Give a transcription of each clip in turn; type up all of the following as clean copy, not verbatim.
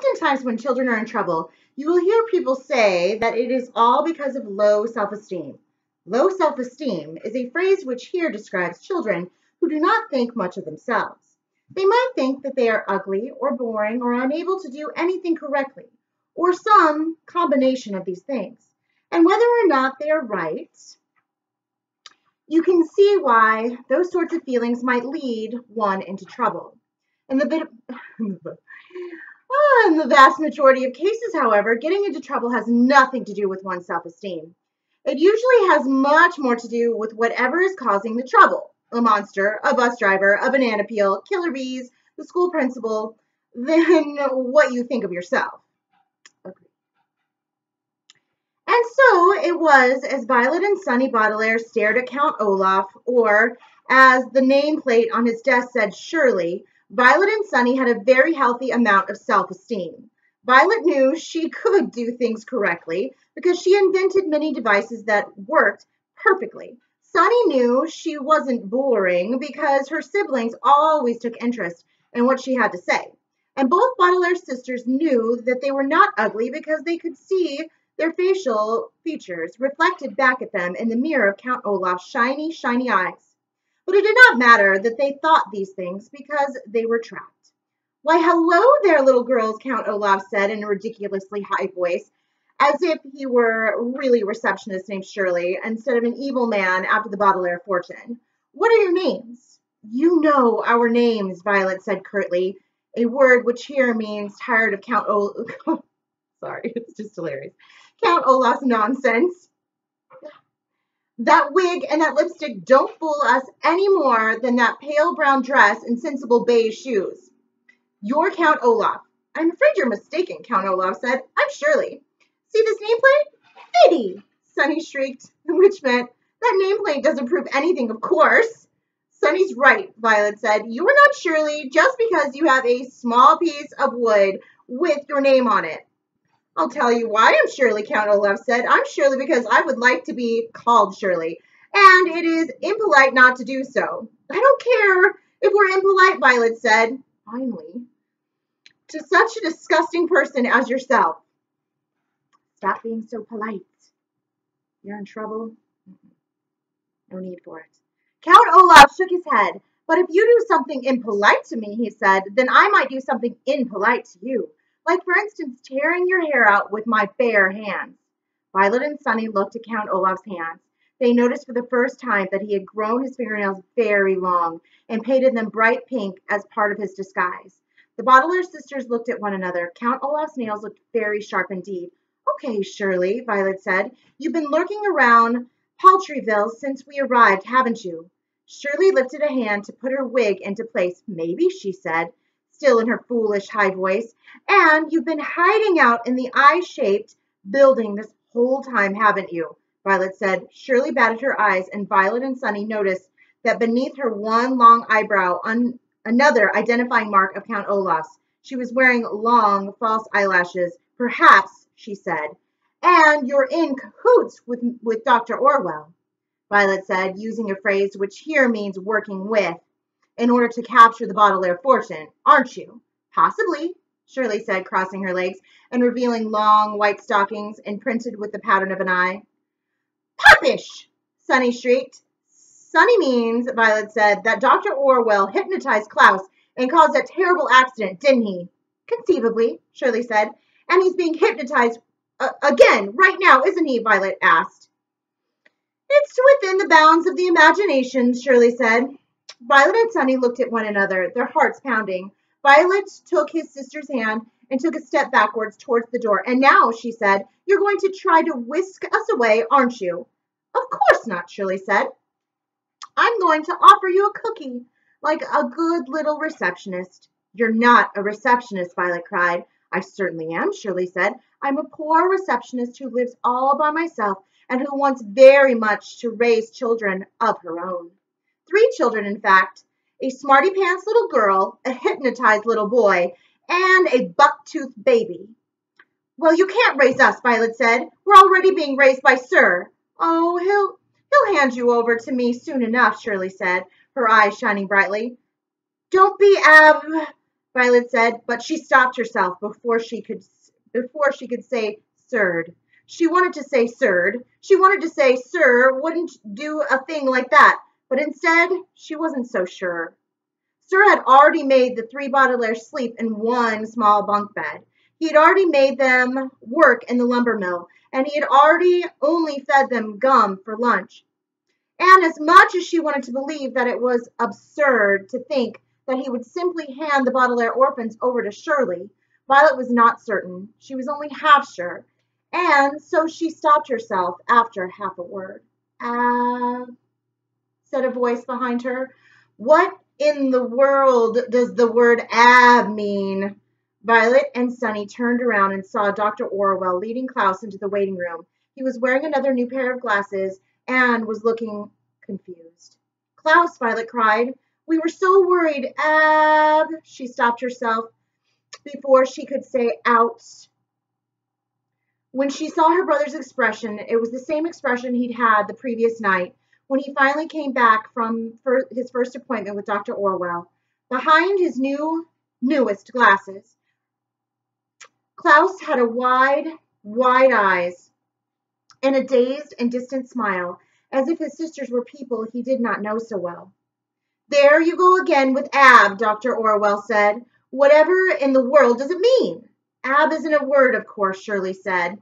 Oftentimes when children are in trouble, you will hear people say that it is all because of low self-esteem. Low self-esteem is a phrase which here describes children who do not think much of themselves. They might think that they are ugly or boring or unable to do anything correctly, or some combination of these things. And whether or not they are right, you can see why those sorts of feelings might lead one into trouble. In the bit in the vast majority of cases, however, getting into trouble has nothing to do with one's self-esteem. It usually has much more to do with whatever is causing the trouble. A monster, a bus driver, a banana peel, killer bees, the school principal, than what you think of yourself. Okay. And so it was as Violet and Sonny Baudelaire stared at Count Olaf, or as the nameplate on his desk said, Shirley, Violet and Sonny had a very healthy amount of self-esteem. Violet knew she could do things correctly because she invented many devices that worked perfectly. Sonny knew she wasn't boring because her siblings always took interest in what she had to say. And both Baudelaire sisters knew that they were not ugly because they could see their facial features reflected back at them in the mirror of Count Olaf's shiny, shiny eyes. But it did not matter that they thought these things because they were trapped. Why, hello there, little girls, Count Olaf said in a ridiculously high voice, as if he were really a receptionist named Shirley instead of an evil man after the Baudelaire fortune. What are your names? You know our names, Violet said curtly, a word which here means tired of Count Olaf. Sorry, it's just hilarious. Count Olaf's nonsense. That wig and that lipstick don't fool us any more than that pale brown dress and sensible beige shoes. You're Count Olaf. I'm afraid you're mistaken, Count Olaf said. I'm Shirley. See this nameplate? Eddie, Sonny shrieked, which meant that nameplate doesn't prove anything, of course. Sonny's right, Violet said. You are not Shirley just because you have a small piece of wood with your name on it. I'll tell you why I'm Shirley, Count Olaf said. I'm Shirley because I would like to be called Shirley, and it is impolite not to do so. I don't care if we're impolite, Violet said, finally, to such a disgusting person as yourself. Stop being so polite. You're in trouble? No need for it. Count Olaf shook his head. But if you do something impolite to me, he said, then I might do something impolite to you. Like, for instance, tearing your hair out with my bare hands. Violet and Sonny looked at Count Olaf's hands. They noticed for the first time that he had grown his fingernails very long and painted them bright pink as part of his disguise. The Baudelaire sisters looked at one another. Count Olaf's nails looked very sharp indeed. Okay, Shirley, Violet said. You've been lurking around Paltryville since we arrived, haven't you? Shirley lifted a hand to put her wig into place. Maybe, she said, still in her foolish high voice. And you've been hiding out in the eye-shaped building this whole time, haven't you? Violet said. Shirley batted her eyes, and Violet and Sonny noticed that beneath her one long eyebrow, another identifying mark of Count Olaf's. She was wearing long, false eyelashes. Perhaps, she said. And you're in cahoots with Dr. Orwell, Violet said, using a phrase which here means working with, in order to capture the Baudelaire fortune, aren't you? Possibly, Shirley said, crossing her legs and revealing long white stockings imprinted with the pattern of an eye. Puppish! Sonny shrieked. Sonny means, Violet said, that Dr. Orwell hypnotized Klaus and caused that terrible accident, didn't he? Conceivably, Shirley said. And he's being hypnotized again right now, isn't he? Violet asked. It's within the bounds of the imagination, Shirley said. Violet and Sonny looked at one another, their hearts pounding. Violet took his sister's hand and took a step backwards towards the door. And now, she said, you're going to try to whisk us away, aren't you? Of course not, Shirley said. I'm going to offer you a cookie, like a good little receptionist. You're not a receptionist, Violet cried. I certainly am, Shirley said. I'm a poor receptionist who lives all by myself and who wants very much to raise children of her own. 3 children, in fact. A smarty-pants little girl, a hypnotized little boy, and a buck-toothed baby. Well, you can't raise us, Violet said. We're already being raised by Sir. Oh, he'll hand you over to me soon enough, Shirley said, her eyes shining brightly. Don't be Violet said, but she stopped herself before she could say "sird." She wanted to say "sird." She wanted to say "Sir wouldn't do a thing like that," but instead she wasn't so sure. Sir had already made the three Baudelaires sleep in one small bunk bed. He had already made them work in the lumber mill, and he had already only fed them gum for lunch. And as much as she wanted to believe that it was absurd to think that he would simply hand the Baudelaire orphans over to Shirley, Violet was not certain. She was only half sure. And so she stopped herself after half a word. Said a voice behind her. What in the world does the word ab mean? Violet and Sunny turned around and saw Dr. Orwell leading Klaus into the waiting room. He was wearing another new pair of glasses and was looking confused. Klaus, Violet cried. We were so worried, Ab. She stopped herself before she could say out. When she saw her brother's expression, it was the same expression he'd had the previous night when he finally came back from his first appointment with Dr. Orwell. Behind his newest glasses, Klaus had a wide eyes and a dazed and distant smile, as if his sisters were people he did not know so well. There you go again with ab, Dr. Orwell said. Whatever in the world does it mean? Ab isn't a word, of course, Shirley said.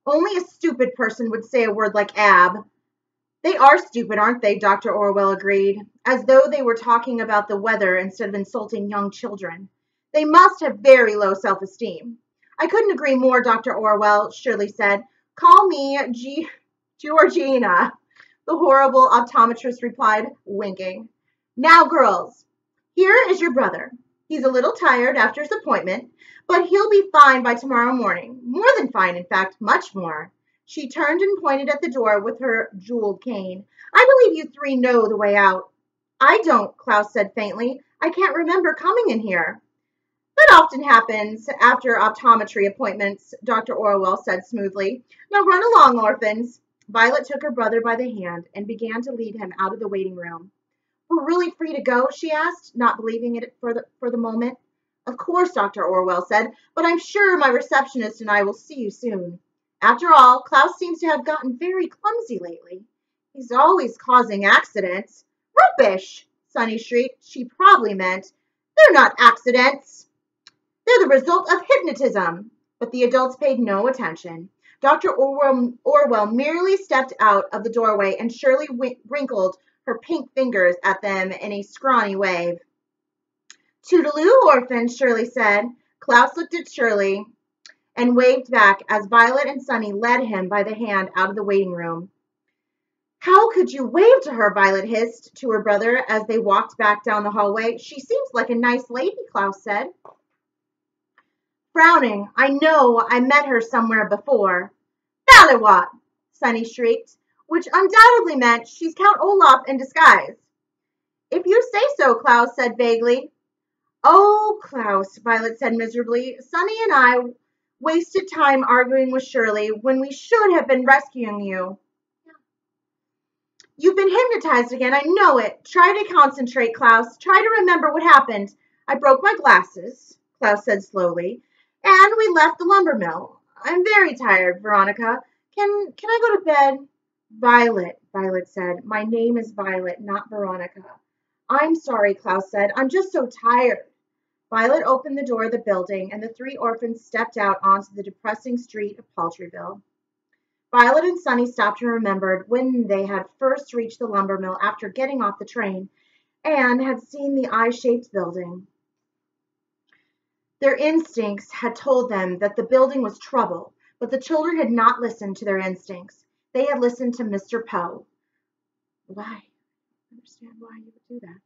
Only a stupid person would say a word like ab. They are stupid, aren't they? Dr. Orwell agreed, as though they were talking about the weather instead of insulting young children. They must have very low self-esteem. I couldn't agree more, Dr. Orwell, Shirley said. Call me Georgina, the horrible optometrist replied, winking. Now, girls, here is your brother. He's a little tired after his appointment, but he'll be fine by tomorrow morning. More than fine, in fact, much more. She turned and pointed at the door with her jeweled cane. I believe you three know the way out. I don't, Klaus said faintly. I can't remember coming in here. That often happens after optometry appointments, Dr. Orwell said smoothly. Now run along, orphans. Violet took her brother by the hand and began to lead him out of the waiting room. We're really free to go? She asked, not believing it for the moment. Of course, Dr. Orwell said, but I'm sure my receptionist and I will see you soon. After all, Klaus seems to have gotten very clumsy lately. He's always causing accidents. Rubbish, Sunny shrieked. She probably meant, they're not accidents. They're the result of hypnotism. But the adults paid no attention. Dr. Orwell merely stepped out of the doorway and Shirley wrinkled her pink fingers at them in a scrawny wave. Toodaloo, orphans, Shirley said. Klaus looked at Shirley and waved back as Violet and Sunny led him by the hand out of the waiting room. How could you wave to her? Violet hissed to her brother as they walked back down the hallway. She seems like a nice lady, Klaus said. Frowning, I know I met her somewhere before. Ballywot, Sunny shrieked, which undoubtedly meant she's Count Olaf in disguise. If you say so, Klaus said vaguely. Oh, Klaus, Violet said miserably, Sunny and I wasted time arguing with Shirley when we should have been rescuing you. You've been hypnotized again, I know it. Try to concentrate, Klaus. Try to remember what happened. I broke my glasses, Klaus said slowly, and we left the lumber mill. I'm very tired, Veronica. Can I go to bed? Violet said. My name is Violet, not Veronica. I'm sorry, Klaus said. I'm just so tired. Violet opened the door of the building, and the three orphans stepped out onto the depressing street of Paltryville. Violet and Sunny stopped and remembered when they had first reached the lumber mill after getting off the train and had seen the eye-shaped building. Their instincts had told them that the building was trouble, but the children had not listened to their instincts. They had listened to Mr. Poe. Why? I don't understand why you would do that.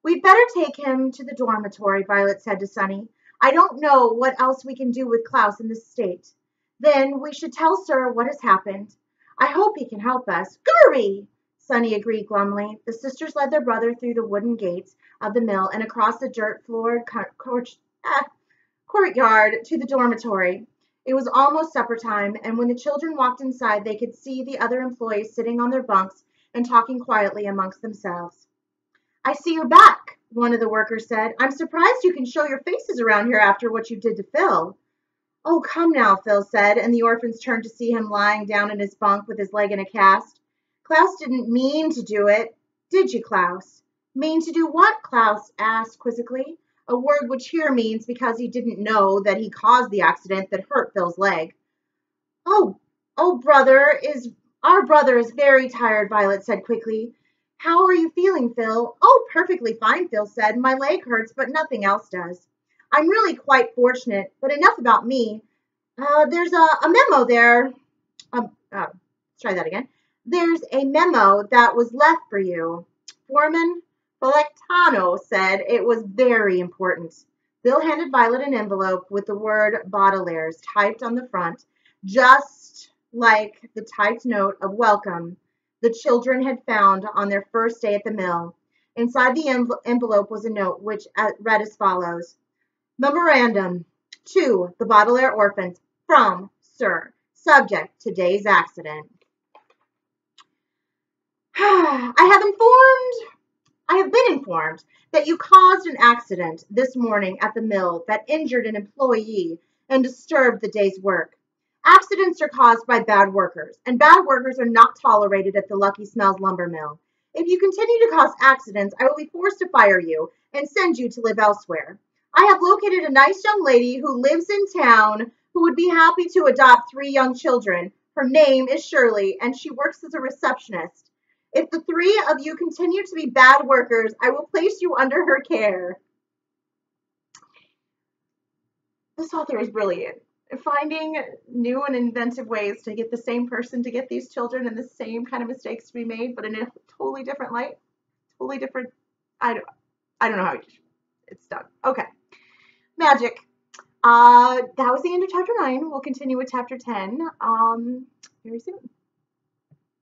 We'd better take him to the dormitory, Violet said to Sunny. I don't know what else we can do with Klaus in this state. Then we should tell Sir what has happened. I hope he can help us. Gurry! Sunny agreed glumly. The sisters led their brother through the wooden gates of the mill and across the dirt-floored courtyard to the dormitory. It was almost supper time, and when the children walked inside, they could see the other employees sitting on their bunks and talking quietly amongst themselves. I see you're back, one of the workers said. I'm surprised you can show your faces around here after what you did to Phil. Oh, come now, Phil said, and the orphans turned to see him lying down in his bunk with his leg in a cast. Klaus didn't mean to do it, did you, Klaus? Mean to do what? Klaus asked quizzically, a word which here means because he didn't know that he caused the accident that hurt Phil's leg. Oh, our brother is very tired, Violet said quickly. How are you feeling, Phil? Oh, perfectly fine, Phil said. My leg hurts, but nothing else does. I'm really quite fortunate, but enough about me. There's a memo there. Let's try that again. There's a memo that was left for you. Foreman Bolectano said it was very important. Bill handed Violet an envelope with the word Baudelaires typed on the front, just like the typed note of welcome the children had found on their first day at the mill. Inside the envelope was a note which read as follows. Memorandum to the Baudelaire orphans from Sir, subject to today's accident. I have been informed that you caused an accident this morning at the mill that injured an employee and disturbed the day's work. Accidents are caused by bad workers, and bad workers are not tolerated at the Lucky Smells lumber mill. If you continue to cause accidents, I will be forced to fire you and send you to live elsewhere. I have located a nice young lady who lives in town who would be happy to adopt 3 young children. Her name is Shirley, and she works as a receptionist. If the 3 of you continue to be bad workers, I will place you under her care. This author is brilliant. Finding new and inventive ways to get the same person to get these children and the same kind of mistakes to be made, but in a totally different light, totally different. I don't know how it's done. Okay, magic. That was the end of chapter 9. We'll continue with chapter 10 very soon.